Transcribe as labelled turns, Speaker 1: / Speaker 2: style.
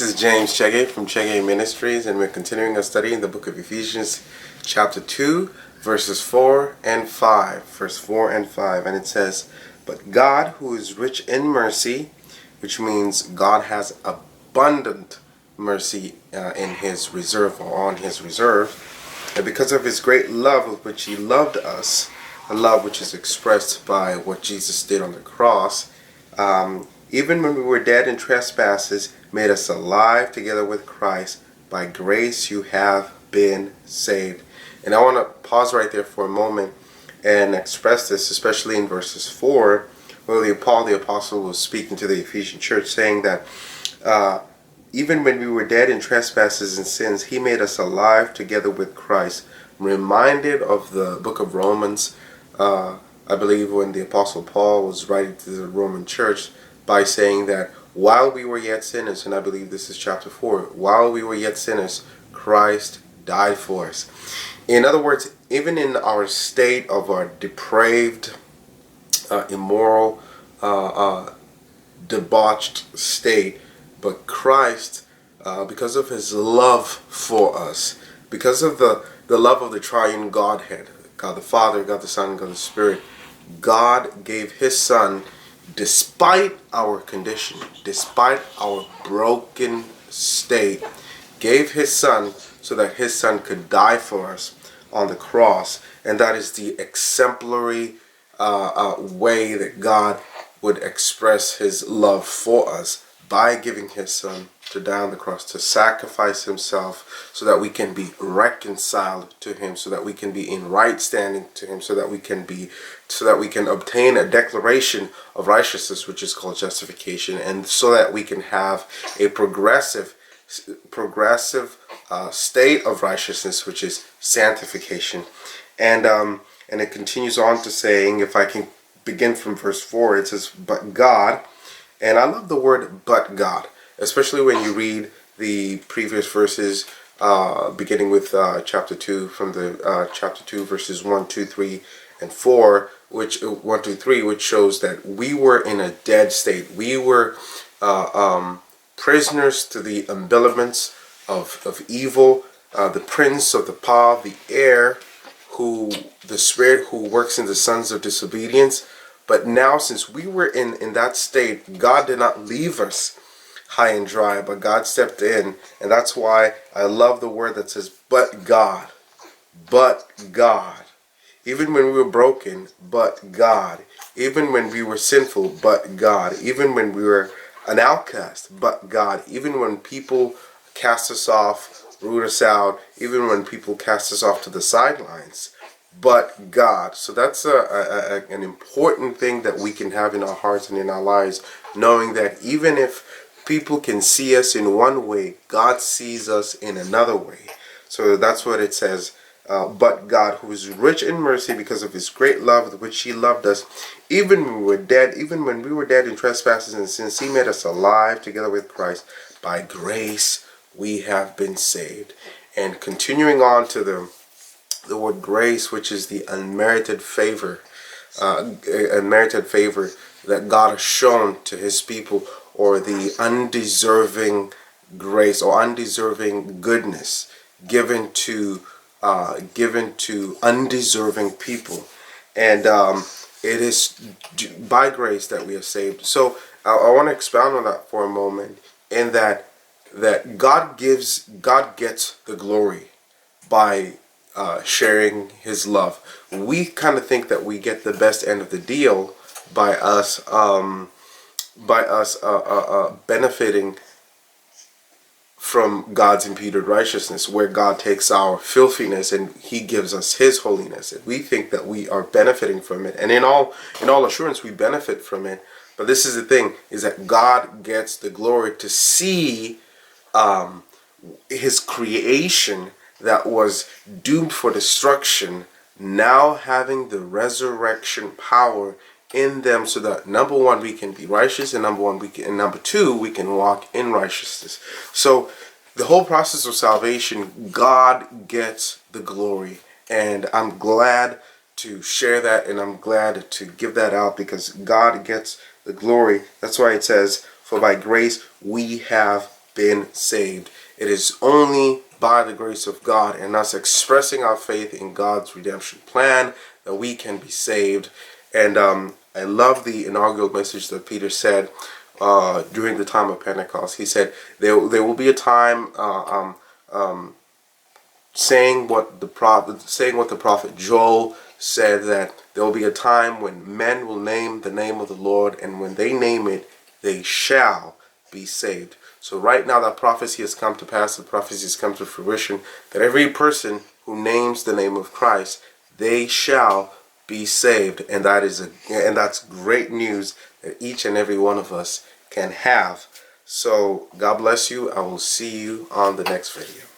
Speaker 1: This is James Chege from Chege Ministries, and we're continuing our study in the book of Ephesians chapter 2, verses 4 and 5. Verse 4 and 5, and it says, "But God, who is rich in mercy," which means God has abundant mercy in His reserve, or on His reserve, and because of His great love with which He loved us, a love which is expressed by what Jesus did on the cross, even when we were dead in trespasses, made us alive together with Christ. By grace you have been saved. And I want to pause right there for a moment and express this, especially in verses 4, where Paul the Apostle was speaking to the Ephesian church, saying that even when we were dead in trespasses and sins, He made us alive together with Christ. I'm reminded of the book of Romans, I believe when the Apostle Paul was writing to the Roman church, by saying that while we were yet sinners, and I believe this is chapter 4, while we were yet sinners, Christ died for us. In other words, even in our state of our depraved, immoral, debauched state, but Christ, because of His love for us, because of the love of the triune Godhead, God the Father, God the Son, God the Spirit, God gave His Son, despite our condition, despite our broken state, gave His Son so that His Son could die for us on the cross. And that is the exemplary way that God would express His love for us, by giving His Son to die on the cross, to sacrifice Himself so that we can be reconciled to Him, so that we can be in right standing to Him, so that we can obtain a declaration of righteousness, which is called justification, and so that we can have a progressive state of righteousness, which is sanctification. And it continues on to saying, if I can begin from verse 4, it says, "But God," and I love the word "but God," especially when you read the previous verses, beginning with chapter 2, from the chapter 2 verses 1, 2, 3, and 4, which 1, 2, 3, which shows that we were in a dead state. We were prisoners to the embellishments of evil, the prince of the power of the air, the spirit who works in the sons of disobedience. But now, since we were in that state, God did not leave us high and dry, but God stepped in. And that's why I love the word that says, "But God." But God. Even when we were broken, but God. Even when we were sinful, but God. Even when we were an outcast, but God. Even when people cast us off, root us out, even when people cast us off to the sidelines, but God. So that's an important thing that we can have in our hearts and in our lives, knowing that even if people can see us in one way, God sees us in another way. So that's what it says. "But God, who is rich in mercy, because of His great love with which He loved us, even when we were dead in trespasses and sins, He made us alive together with Christ. By grace we have been saved." And continuing on to the word grace, which is the unmerited favor that God has shown to His people, or the undeserving grace or undeserving goodness given to undeserving people. And it is by grace that we are saved. So I want to expound on that for a moment, in that God gets the glory by sharing His love. We kind of think that we get the best end of the deal by us benefiting from God's imputed righteousness, where God takes our filthiness and He gives us His holiness. And we think that we are benefiting from it, and in all assurance we benefit from it. But this is the thing, is that God gets the glory to see His creation that was doomed for destruction now having the resurrection power in them, so that number one, we can be righteous, and number two, we can walk in righteousness. So the whole process of salvation, God gets the glory, and I'm glad to share that, and I'm glad to give that out, because God gets the glory. That's why it says, "For by grace we have been saved. It is only by the grace of God and us expressing our faith in God's redemption plan that we can be saved. And I love the inaugural message that Peter said during the time of Pentecost. He said there will be a time saying what the prophet Joel said, that there will be a time when men will name the name of the Lord, and when they name it, they shall be saved. So right now that prophecy has come to pass, the prophecy has come to fruition, that every person who names the name of Christ, they shall be saved. And that's great news that each and every one of us can have. So God bless you. I will see you on the next video.